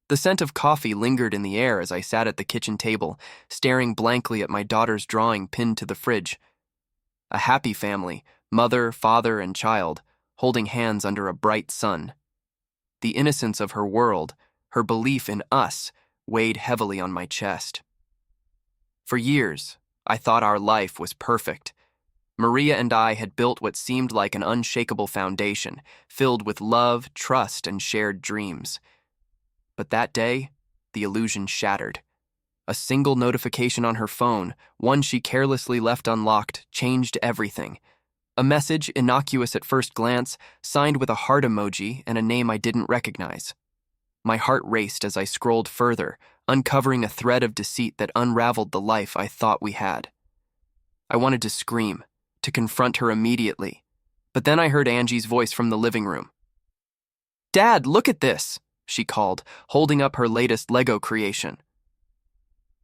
The scent of coffee lingered in the air as I sat at the kitchen table, staring blankly at my daughter's drawing pinned to the fridge. A happy family, mother, father, and child, holding hands under a bright sun. The innocence of her world, her belief in us, weighed heavily on my chest. For years, I thought our life was perfect. Maria and I had built what seemed like an unshakable foundation, filled with love, trust, and shared dreams. But that day, the illusion shattered. A single notification on her phone, one she carelessly left unlocked, changed everything. A message, innocuous at first glance, signed with a heart emoji and a name I didn't recognize. My heart raced as I scrolled further, uncovering a thread of deceit that unraveled the life I thought we had. I wanted to scream, to confront her immediately, but then I heard Angie's voice from the living room. "Dad, look at this," she called, holding up her latest Lego creation.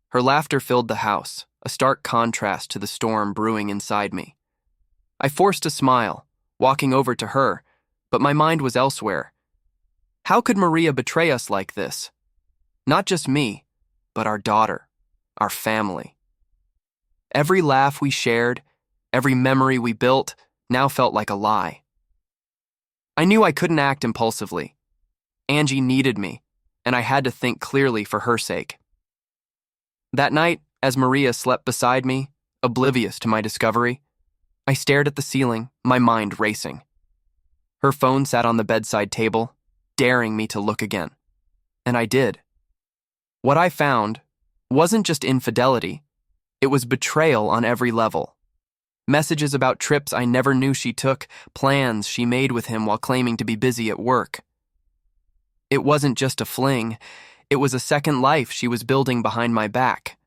Her laughter filled the house, a stark contrast to the storm brewing inside me. I forced a smile, walking over to her, but my mind was elsewhere. How could Maria betray us like this? Not just me, but our daughter, our family. Every laugh we shared, every memory we built, now felt like a lie. I knew I couldn't act impulsively. Angie needed me, and I had to think clearly for her sake. That night, as Maria slept beside me, oblivious to my discovery, I stared at the ceiling, my mind racing. Her phone sat on the bedside table, daring me to look again. And I did. What I found wasn't just infidelity, it was betrayal on every level. Messages about trips I never knew she took, plans she made with him while claiming to be busy at work. It wasn't just a fling, it was a second life she was building behind my back.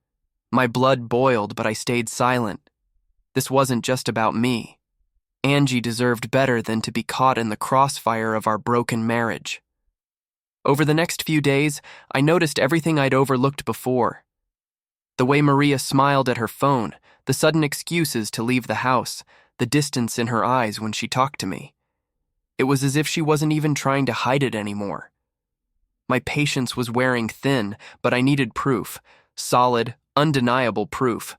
My blood boiled, but I stayed silent. This wasn't just about me. Angie deserved better than to be caught in the crossfire of our broken marriage. Over the next few days, I noticed everything I'd overlooked before. The way Maria smiled at her phone, the sudden excuses to leave the house, the distance in her eyes when she talked to me. It was as if she wasn't even trying to hide it anymore. My patience was wearing thin, but I needed proof, solid, undeniable proof.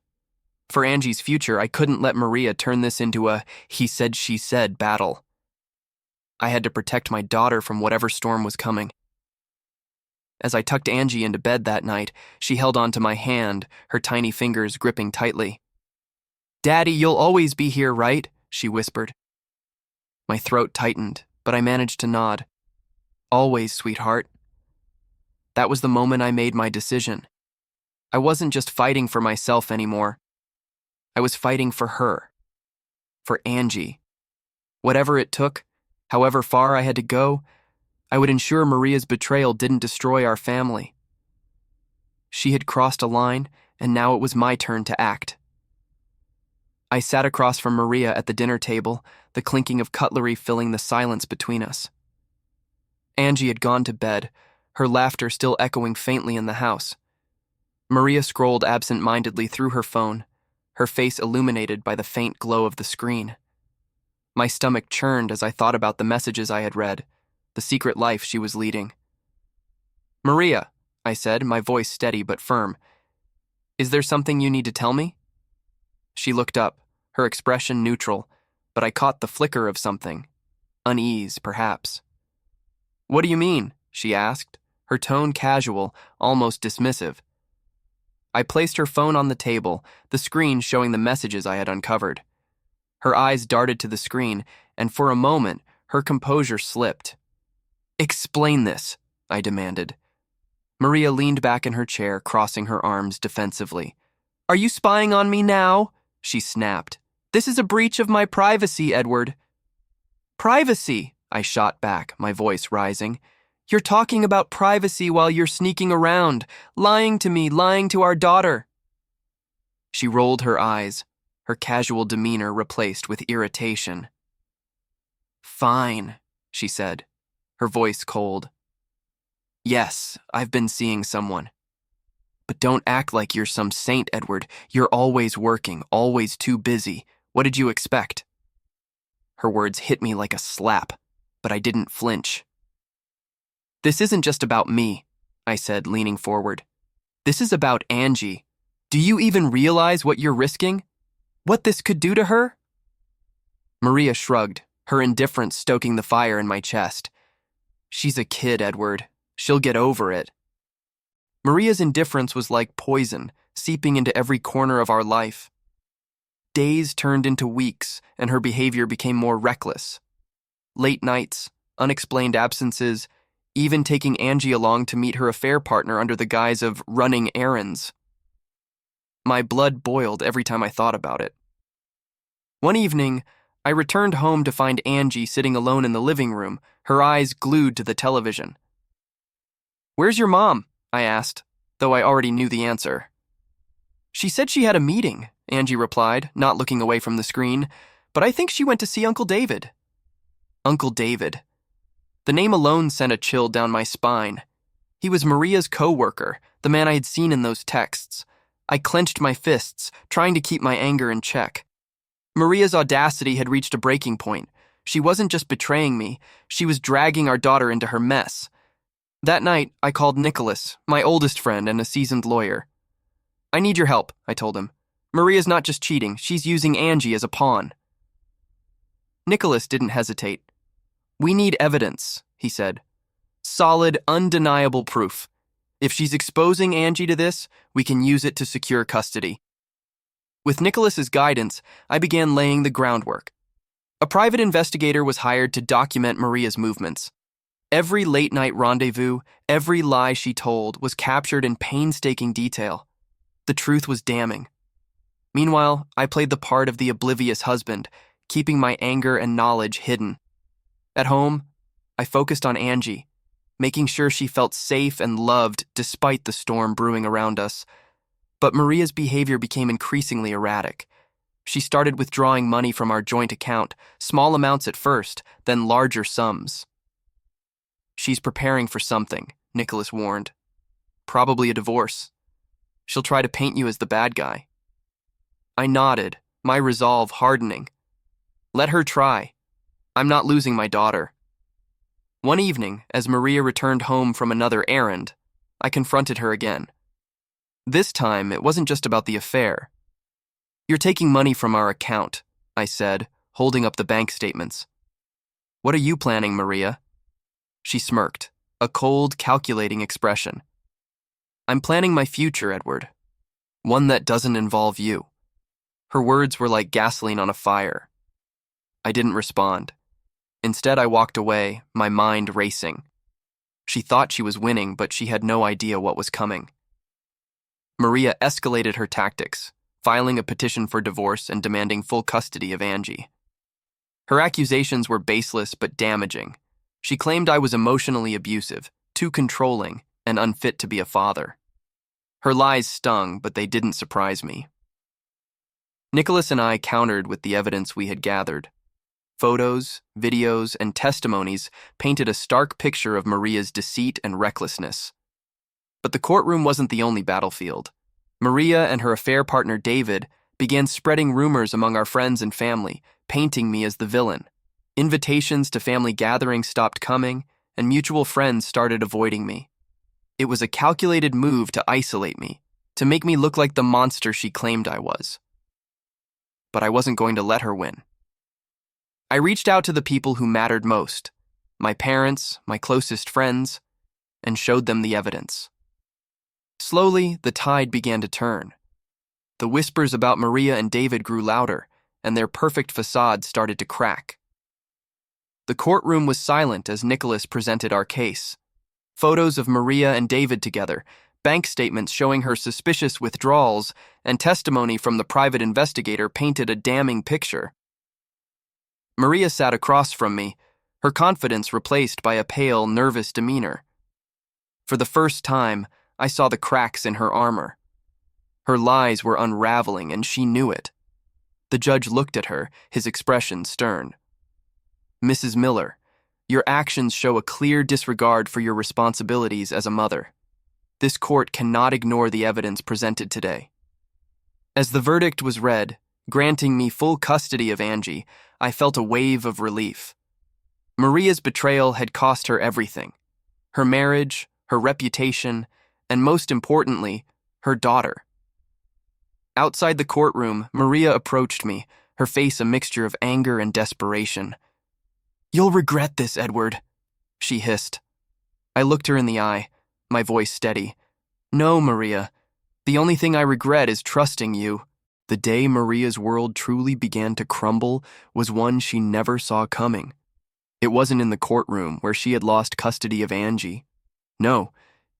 For Angie's future, I couldn't let Maria turn this into a he said, she said battle. I had to protect my daughter from whatever storm was coming. As I tucked Angie into bed that night, she held onto my hand, her tiny fingers gripping tightly. "Daddy, you'll always be here, right?" she whispered. My throat tightened, but I managed to nod. "Always, sweetheart." That was the moment I made my decision. I wasn't just fighting for myself anymore. I was fighting for her. For Angie. Whatever it took, however far I had to go, I would ensure Maria's betrayal didn't destroy our family. She had crossed a line, and now it was my turn to act. I sat across from Maria at the dinner table, the clinking of cutlery filling the silence between us. Angie had gone to bed, her laughter still echoing faintly in the house. Maria scrolled absent-mindedly through her phone, her face illuminated by the faint glow of the screen. My stomach churned as I thought about the messages I had read, the secret life she was leading. "Maria," I said, my voice steady but firm, "is there something you need to tell me?" She looked up, her expression neutral, but I caught the flicker of something. Unease, perhaps. "What do you mean?" she asked, her tone casual, almost dismissive. I placed her phone on the table, the screen showing the messages I had uncovered. Her eyes darted to the screen, and for a moment, her composure slipped. "Explain this," I demanded. Maria leaned back in her chair, crossing her arms defensively. "Are you spying on me now?" she snapped. "This is a breach of my privacy, Edward." "Privacy?" I shot back, my voice rising. "You're talking about privacy while you're sneaking around, lying to me, lying to our daughter." She rolled her eyes, her casual demeanor replaced with irritation. "Fine," she said, her voice cold. "Yes, I've been seeing someone. But don't act like you're some saint, Edward. You're always working, always too busy. What did you expect?" Her words hit me like a slap, but I didn't flinch. "This isn't just about me," I said, leaning forward. This is about Angie. Do you even realize what you're risking? What this could do to her? Maria shrugged, her indifference stoking the fire in my chest. She's a kid, Edward. She'll get over it. Maria's indifference was like poison, seeping into every corner of our life. Days turned into weeks, and her behavior became more reckless. Late nights, unexplained absences, even taking Angie along to meet her affair partner under the guise of running errands. My blood boiled every time I thought about it. One evening, I returned home to find Angie sitting alone in the living room, her eyes glued to the television. "Where's your mom?" I asked, though I already knew the answer. "She said she had a meeting," Angie replied, not looking away from the screen, "but I think she went to see Uncle David." Uncle David. The name alone sent a chill down my spine. He was Maria's co-worker, the man I had seen in those texts. I clenched my fists, trying to keep my anger in check. Maria's audacity had reached a breaking point. She wasn't just betraying me, she was dragging our daughter into her mess. That night, I called Nicholas, my oldest friend and a seasoned lawyer. "I need your help," I told him. "Maria's not just cheating, she's using Angie as a pawn." Nicholas didn't hesitate. "We need evidence," he said. "Solid, undeniable proof. If she's exposing Angie to this, we can use it to secure custody." With Nicholas's guidance, I began laying the groundwork. A private investigator was hired to document Maria's movements. Every late-night rendezvous, every lie she told, was captured in painstaking detail. The truth was damning. Meanwhile, I played the part of the oblivious husband, keeping my anger and knowledge hidden. At home, I focused on Angie, making sure she felt safe and loved despite the storm brewing around us. But Maria's behavior became increasingly erratic. She started withdrawing money from our joint account, small amounts at first, then larger sums. "She's preparing for something," Nicholas warned. "Probably a divorce. She'll try to paint you as the bad guy." I nodded, my resolve hardening. Let her try. I'm not losing my daughter. One evening, as Maria returned home from another errand, I confronted her again. This time, it wasn't just about the affair. "You're taking money from our account," I said, holding up the bank statements. "What are you planning, Maria?" She smirked, a cold, calculating expression. "I'm planning my future, Edward. One that doesn't involve you." Her words were like gasoline on a fire. I didn't respond. Instead, I walked away, my mind racing. She thought she was winning, but she had no idea what was coming. Maria escalated her tactics, filing a petition for divorce and demanding full custody of Angie. Her accusations were baseless but damaging. She claimed I was emotionally abusive, too controlling, and unfit to be a father. Her lies stung, but they didn't surprise me. Nicholas and I countered with the evidence we had gathered. Photos, videos, and testimonies painted a stark picture of Maria's deceit and recklessness. But the courtroom wasn't the only battlefield. Maria and her affair partner David began spreading rumors among our friends and family, painting me as the villain. Invitations to family gatherings stopped coming, and mutual friends started avoiding me. It was a calculated move to isolate me, to make me look like the monster she claimed I was. But I wasn't going to let her win. I reached out to the people who mattered most, my parents, my closest friends, and showed them the evidence. Slowly, the tide began to turn. The whispers about Maria and David grew louder, and their perfect facade started to crack. The courtroom was silent as Nicholas presented our case. Photos of Maria and David together, bank statements showing her suspicious withdrawals, and testimony from the private investigator painted a damning picture. Maria sat across from me, her confidence replaced by a pale, nervous demeanor. For the first time, I saw the cracks in her armor. Her lies were unraveling, and she knew it. The judge looked at her, his expression stern. "Mrs. Miller, your actions show a clear disregard for your responsibilities as a mother. This court cannot ignore the evidence presented today." As the verdict was read, granting me full custody of Angie, I felt a wave of relief. Maria's betrayal had cost her everything: her marriage, her reputation, and most importantly, her daughter. Outside the courtroom, Maria approached me, her face a mixture of anger and desperation. "You'll regret this, Edward," she hissed. I looked her in the eye, my voice steady. "No, Maria. The only thing I regret is trusting you." The day Maria's world truly began to crumble was one she never saw coming. It wasn't in the courtroom where she had lost custody of Angie. No,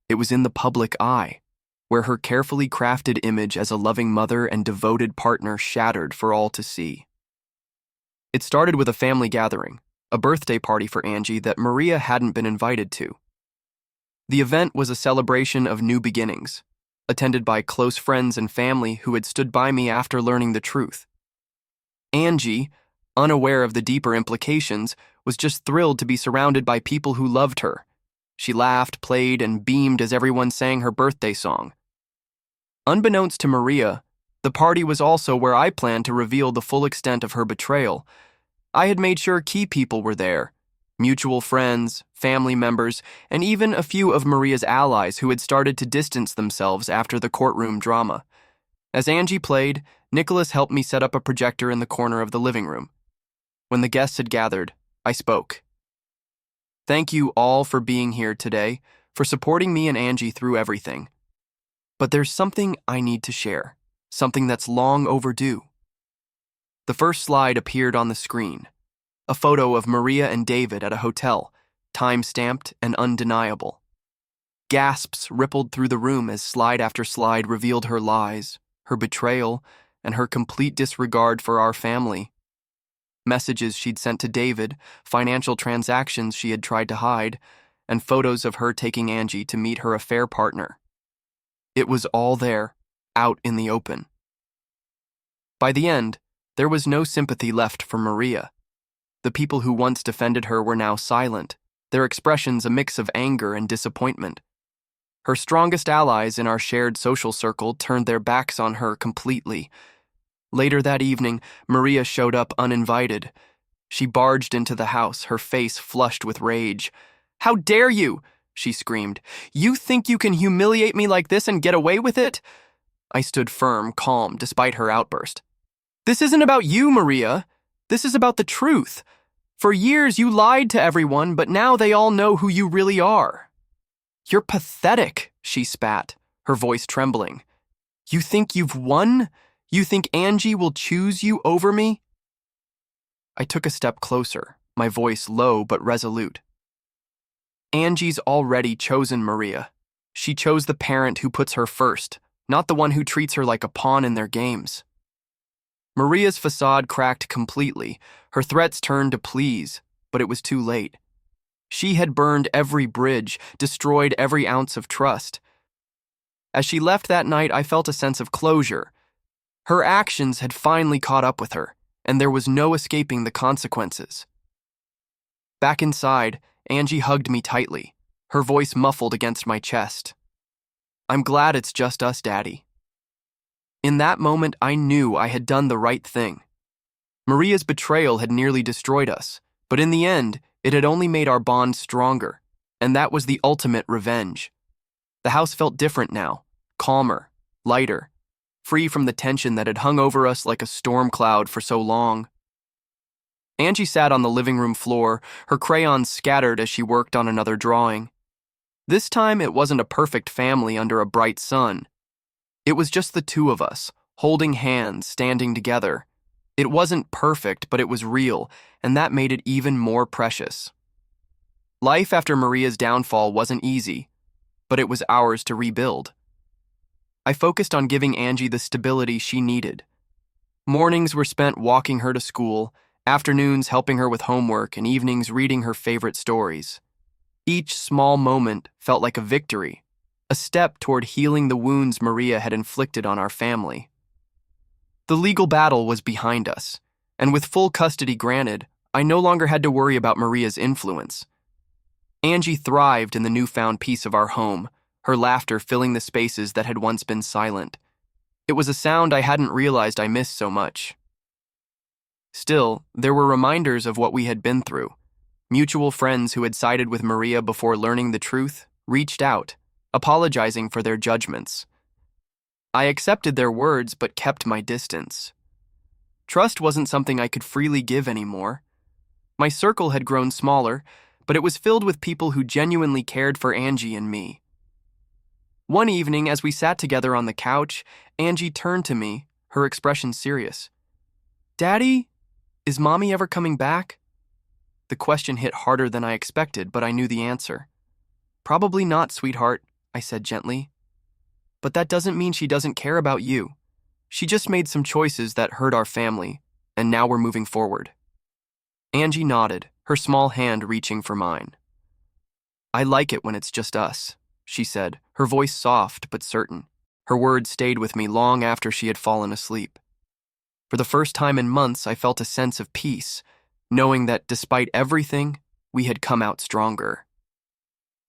it was in the public eye, where her carefully crafted image as a loving mother and devoted partner shattered for all to see. It started with a family gathering, a birthday party for Angie that Maria hadn't been invited to. The event was a celebration of new beginnings, attended by close friends and family who had stood by me after learning the truth. Angie, unaware of the deeper implications, was just thrilled to be surrounded by people who loved her. She laughed, played, and beamed as everyone sang her birthday song. Unbeknownst to Maria, the party was also where I planned to reveal the full extent of her betrayal. I had made sure key people were there, mutual friends, family members, and even a few of Maria's allies who had started to distance themselves after the courtroom drama. As Angie played, Nicholas helped me set up a projector in the corner of the living room. When the guests had gathered, I spoke. "Thank you all for being here today, for supporting me and Angie through everything. But there's something I need to share, something that's long overdue." The first slide appeared on the screen. A photo of Maria and David at a hotel, time-stamped and undeniable. Gasps rippled through the room as slide after slide revealed her lies, her betrayal, and her complete disregard for our family. Messages she'd sent to David, financial transactions she had tried to hide, and photos of her taking Angie to meet her affair partner. It was all there, out in the open. By the end, there was no sympathy left for Maria. The people who once defended her were now silent, their expressions a mix of anger and disappointment. Her strongest allies in our shared social circle turned their backs on her completely. Later that evening, Maria showed up uninvited. She barged into the house, her face flushed with rage. "How dare you?" she screamed. "You think you can humiliate me like this and get away with it?" I stood firm, calm, despite her outburst. "This isn't about you, Maria. This is about the truth. For years you lied to everyone, but now they all know who you really are." "You're pathetic," she spat, her voice trembling. "You think you've won? You think Angie will choose you over me?" I took a step closer, my voice low but resolute. "Angie's already chosen Maria. She chose the parent who puts her first, not the one who treats her like a pawn in their games." Maria's facade cracked completely, her threats turned to pleas, but it was too late. She had burned every bridge, destroyed every ounce of trust. As she left that night, I felt a sense of closure. Her actions had finally caught up with her, and there was no escaping the consequences. Back inside, Angie hugged me tightly, her voice muffled against my chest. "I'm glad it's just us, Daddy." In that moment, I knew I had done the right thing. Maria's betrayal had nearly destroyed us, but in the end, it had only made our bond stronger, and that was the ultimate revenge. The house felt different now, calmer, lighter, free from the tension that had hung over us like a storm cloud for so long. Angie sat on the living room floor, her crayons scattered as she worked on another drawing. This time, it wasn't a perfect family under a bright sun. It was just the two of us, holding hands, standing together. It wasn't perfect, but it was real, and that made it even more precious. Life after Maria's downfall wasn't easy, but it was ours to rebuild. I focused on giving Angie the stability she needed. Mornings were spent walking her to school, afternoons helping her with homework, and evenings reading her favorite stories. Each small moment felt like a victory, a step toward healing the wounds Maria had inflicted on our family. The legal battle was behind us, and with full custody granted, I no longer had to worry about Maria's influence. Angie thrived in the newfound peace of our home, her laughter filling the spaces that had once been silent. It was a sound I hadn't realized I missed so much. Still, there were reminders of what we had been through. Mutual friends who had sided with Maria before learning the truth, reached out, apologizing for their judgments. I accepted their words but kept my distance. Trust wasn't something I could freely give anymore. My circle had grown smaller, but it was filled with people who genuinely cared for Angie and me. One evening, as we sat together on the couch, Angie turned to me, her expression serious. "Daddy, is Mommy ever coming back?" The question hit harder than I expected, but I knew the answer. "Probably not, sweetheart," I said gently. "But that doesn't mean she doesn't care about you. She just made some choices that hurt our family, and now we're moving forward." Angie nodded, her small hand reaching for mine. "I like it when it's just us," she said, her voice soft but certain. Her words stayed with me long after she had fallen asleep. For the first time in months, I felt a sense of peace, knowing that despite everything, we had come out stronger.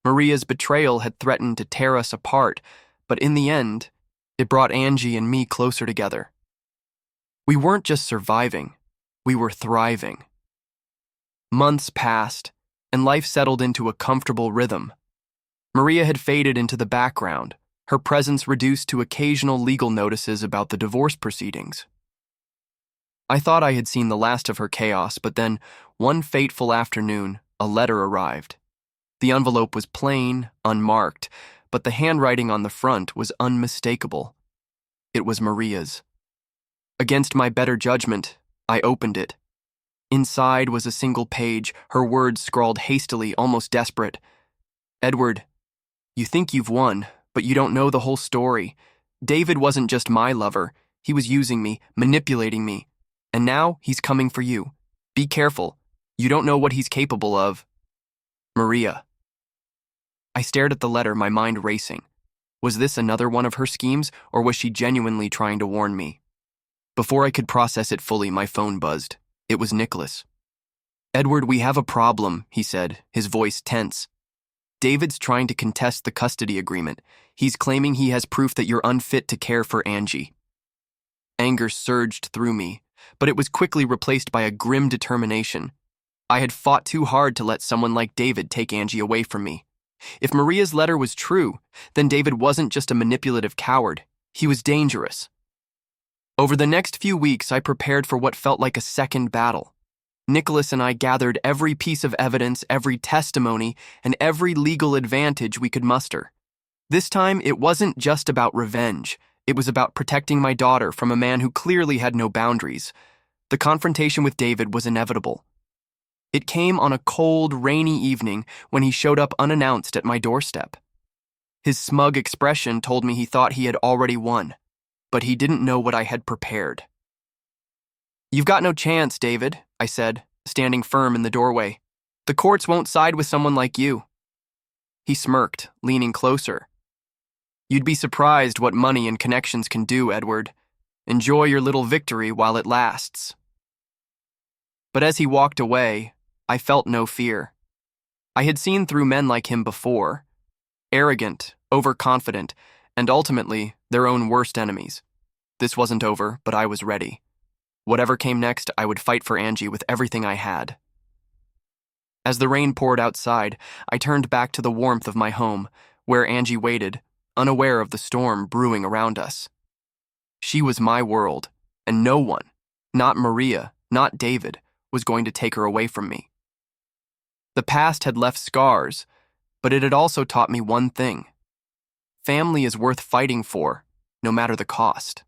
Maria's betrayal had threatened to tear us apart, but in the end, it brought Angie and me closer together. We weren't just surviving, we were thriving. Months passed, and life settled into a comfortable rhythm. Maria had faded into the background, her presence reduced to occasional legal notices about the divorce proceedings. I thought I had seen the last of her chaos, but then, one fateful afternoon, a letter arrived. The envelope was plain, unmarked, but the handwriting on the front was unmistakable. It was Maria's. Against my better judgment, I opened it. Inside was a single page, her words scrawled hastily, almost desperate. "Edward, you think you've won, but you don't know the whole story. David wasn't just my lover. He was using me, manipulating me. And now he's coming for you. Be careful. You don't know what he's capable of. Maria." I stared at the letter, my mind racing. Was this another one of her schemes, or was she genuinely trying to warn me? Before I could process it fully, my phone buzzed. It was Nicholas. "Edward, we have a problem," he said, his voice tense. "David's trying to contest the custody agreement. He's claiming he has proof that you're unfit to care for Angie." Anger surged through me, but it was quickly replaced by a grim determination. I had fought too hard to let someone like David take Angie away from me. If Maria's letter was true, then David wasn't just a manipulative coward. He was dangerous. Over the next few weeks, I prepared for what felt like a second battle. Nicholas and I gathered every piece of evidence, every testimony, and every legal advantage we could muster. This time, it wasn't just about revenge. It was about protecting my daughter from a man who clearly had no boundaries. The confrontation with David was inevitable. It came on a cold, rainy evening when he showed up unannounced at my doorstep. His smug expression told me he thought he had already won, but he didn't know what I had prepared. "You've got no chance, David," I said, standing firm in the doorway. "The courts won't side with someone like you." He smirked, leaning closer. "You'd be surprised what money and connections can do, Edward. Enjoy your little victory while it lasts." But as he walked away, I felt no fear. I had seen through men like him before. Arrogant, overconfident, and ultimately their own worst enemies. This wasn't over, but I was ready. Whatever came next, I would fight for Angie with everything I had. As the rain poured outside, I turned back to the warmth of my home, where Angie waited, unaware of the storm brewing around us. She was my world, and no one, not Maria, not David, was going to take her away from me. The past had left scars, but it had also taught me one thing. Family is worth fighting for, no matter the cost.